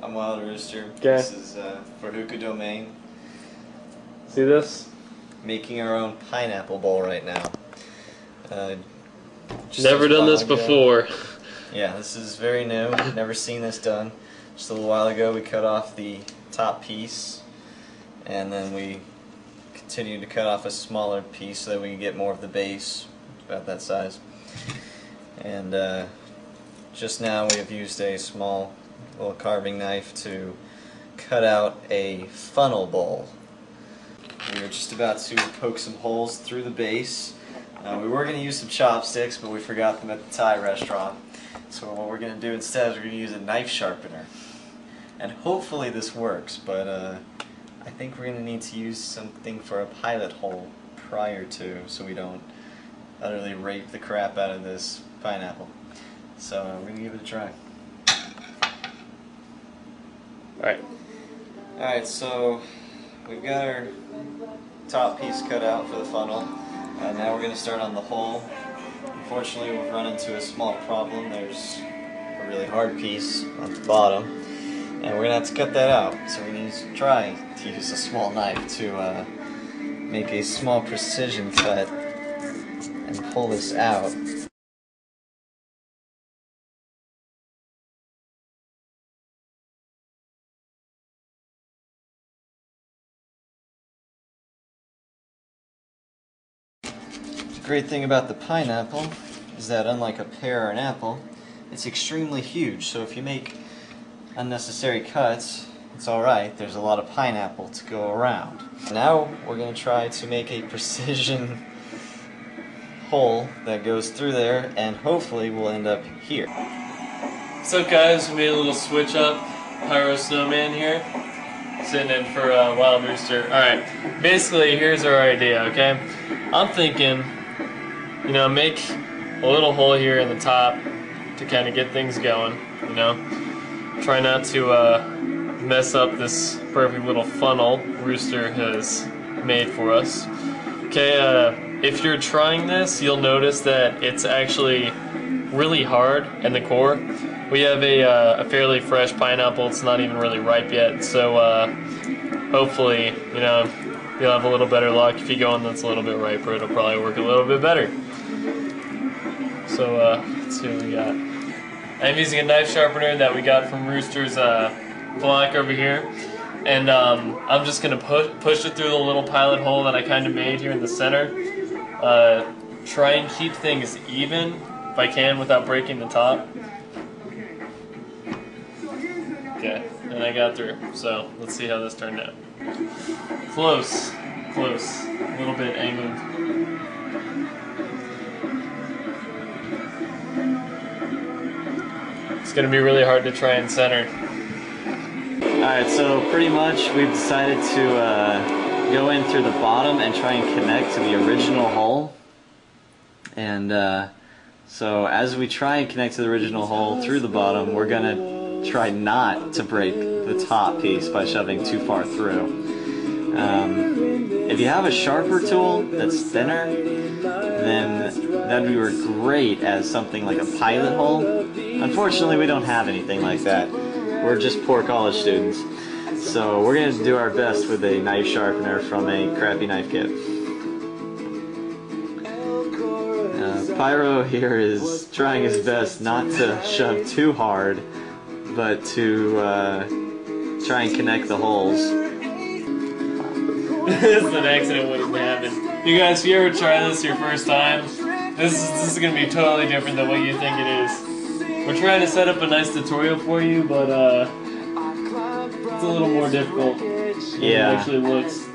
I'm Wild Rooster. Okay. This is for Hookah Domain. See this? Making our own pineapple bowl right now. Never done this before. Yeah, this is very new. Never seen this done. Just a little while ago we cut off the top piece, and then we continue to cut off a smaller piece so that we can get more of the base, about that size. And just now we have used a small little carving knife to cut out a funnel bowl. We are just about to poke some holes through the base. We were going to use some chopsticks, but we forgot them at the Thai restaurant. So what we're going to do instead is we're going to use a knife sharpener. And hopefully this works, but I think we're going to need to use something for a pilot hole prior to, so we don't utterly rape the crap out of this pineapple. So we're going to give it a try. Alright, so we've got our top piece cut out for the funnel. Now we're going to start on the hole. Unfortunately, we've run into a small problem. There's a really hard piece on the bottom, and we're going to have to cut that out. So we need to try to use a small knife to make a small precision cut and pull this out. The great thing about the pineapple is that unlike a pear or an apple, it's extremely huge, so if you make unnecessary cuts, it's alright. There's a lot of pineapple to go around. Now we're going to try to make a precision hole that goes through there, and hopefully we'll end up here. What's up, guys? We made a little switch up. Pyro Snowman here, sitting in for Wild Rooster. Alright, basically here's our idea, okay? I'm thinking, you know, make a little hole here in the top to kind of get things going, you know? Try not to mess up this perfect little funnel Rooster has made for us. Okay, if you're trying this, you'll notice that it's actually really hard in the core. We have a fairly fresh pineapple. It's not even really ripe yet, so hopefully, you know, you'll have a little better luck. If you go one that's a little bit riper, it'll probably work a little bit better. So let's see what we got. I'm using a knife sharpener that we got from Rooster's block over here, and I'm just gonna push it through the little pilot hole that I kind of made here in the center. Try and keep things even if I can without breaking the top. Okay, and I got through. So let's see how this turned out. Close, a little bit angled. It's going to be really hard to try and center. Alright, so pretty much we've decided to go in through the bottom and try and connect to the original hole. And so as we try and connect to the original hole through the bottom, we're going to try not to break the top piece by shoving too far through. If you have a sharper tool that's thinner, then that'd be great as something like a pilot hole. Unfortunately, we don't have anything like that. We're just poor college students. So we're going to do our best with a knife sharpener from a crappy knife kit. Pyro here is trying his best not to shove too hard, but to try and connect the holes. This is an accident waiting to happen. You guys, if you ever try this your first time, this is going to be totally different than what you think it is. We're trying to set up a nice tutorial for you, but it's a little more difficult than it actually looks.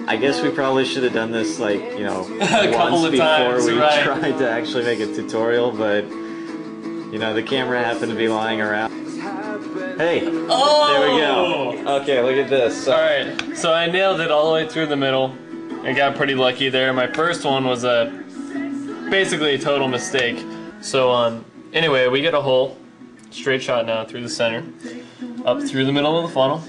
I guess we probably should have done this, like, you know, a couple of times, before we tried to actually make a tutorial, but, you know, the camera happened to be lying around. Hey, oh! There we go. Okay, look at this. Alright, so I nailed it all the way through the middle. I got pretty lucky there. My first one was basically a total mistake. So, anyway, we get a hole, straight shot now through the center, up through the middle of the funnel.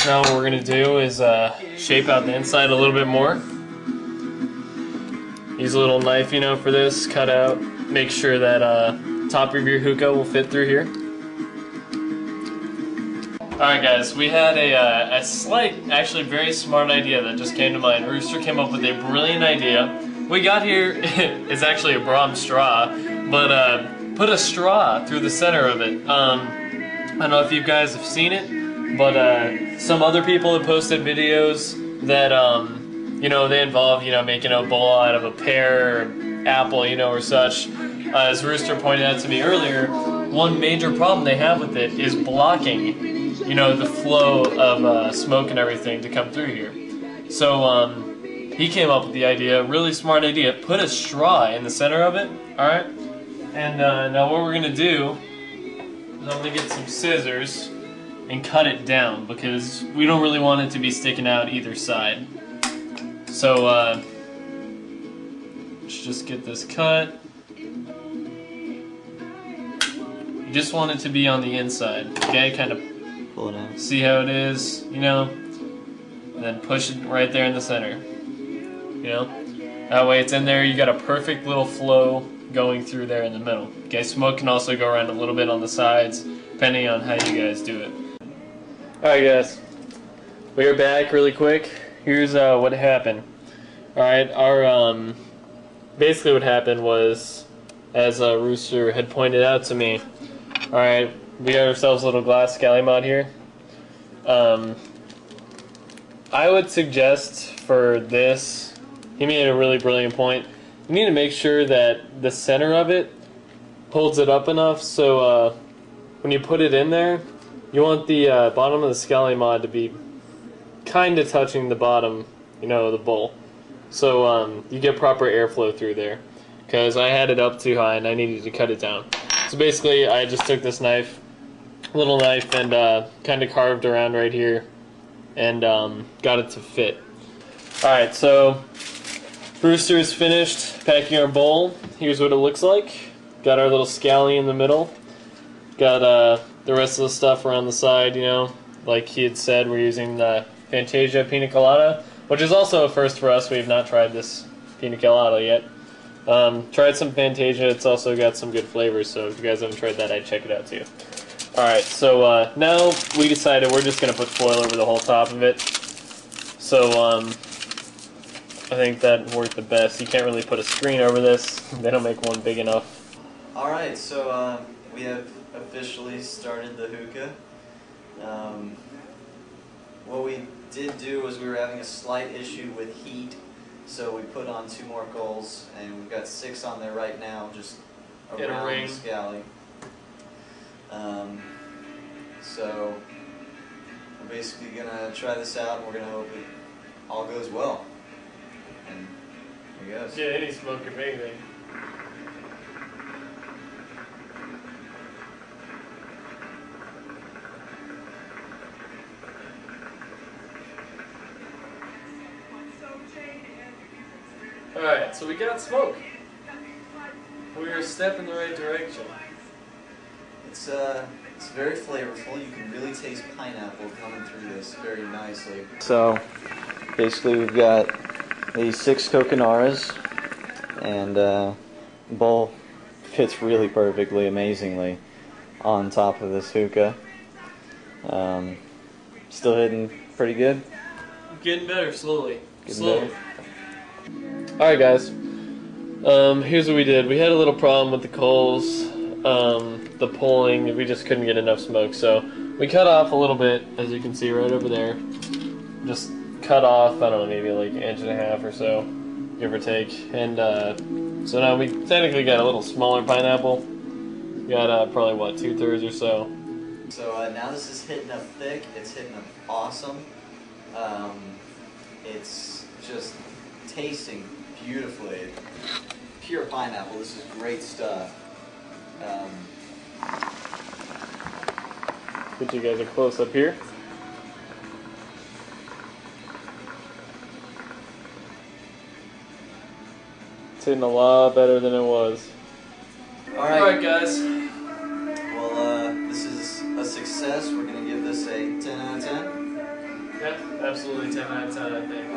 Now what we're going to do is shape out the inside a little bit more. use a little knife, you know, for this, cut out, make sure that top of your hookah will fit through here. Alright guys, we had a slight, actually very smart idea that just came to mind. Rooster came up with a brilliant idea. We got here, it's actually a Brahms straw, but put a straw through the center of it. I don't know if you guys have seen it, but some other people have posted videos that, you know, they involve, you know, making a bowl out of a pear or apple, you know, or such. As Rooster pointed out to me earlier, one major problem they have with it is blocking, you know, the flow of smoke and everything to come through here. So he came up with the idea, really smart idea, put a straw in the center of it, alright? And now what we're going to do is I'm going to get some scissors and cut it down because we don't really want it to be sticking out either side. So let's just get this cut. You just want it to be on the inside, okay? Kind of pull it out. See how it is, you know? And then push it right there in the center, you know? That way it's in there, you got a perfect little flow going through there in the middle. Okay, smoke can also go around a little bit on the sides, depending on how you guys do it. Alright guys, we are back really quick. Here's what happened. Alright, our, basically what happened was, as Rooster had pointed out to me, alright, we got ourselves a little glass scally mod here. I would suggest for this, he made a really brilliant point, you need to make sure that the center of it holds it up enough so when you put it in there, you want the bottom of the scally mod to be kind of touching the bottom, you know, of the bowl. So you get proper airflow through there. Because I had it up too high and I needed to cut it down. So basically I just took this knife, little knife, and kind of carved around right here and got it to fit. Alright, so Brewster's finished packing our bowl. Here's what it looks like. Got our little scally in the middle. Got the rest of the stuff around the side, you know. Like he had said, we're using the Fantasia Pina Colada, which is also a first for us. We have not tried this Pina Colada yet. Tried some Fantasia, it's also got some good flavors, so if you guys haven't tried that, I'd check it out too. Alright, so now we decided we're just going to put foil over the whole top of it. So I think that worked the best. You can't really put a screen over this, they don't make one big enough. Alright, so we have officially started the hookah. What we did do was we were having a slight issue with heat. So we put on 2 more coals, and we've got 6 on there right now, just around the scally. So we're basically gonna try this out, and we're gonna hope it all goes well. And here goes. Yeah, any smoke or anything. Alright, so we got smoke. We're a step in the right direction. It's very flavorful. You can really taste pineapple coming through this very nicely. So basically we've got these 6 coconaras, and the bowl fits really perfectly, amazingly, on top of this hookah. Still hitting pretty good. Getting better slowly. Getting better. Alright guys, here's what we did. We had a little problem with the coals, the pulling, we just couldn't get enough smoke, so we cut off a little bit, as you can see right over there. Just cut off, I don't know, maybe like 1.5 inches or so, give or take. And so now we technically got a little smaller pineapple. We got probably, what, 2/3 or so. So now this is hitting up thick, it's hitting up awesome. It's just tasting beautifully. Pure pineapple, this is great stuff. Get you guys a close up here. It's hitting a lot better than it was. Alright guys. Well, this is a success. We're going to give this a 10 out of 10. Yeah, absolutely 10 out of 10, I think.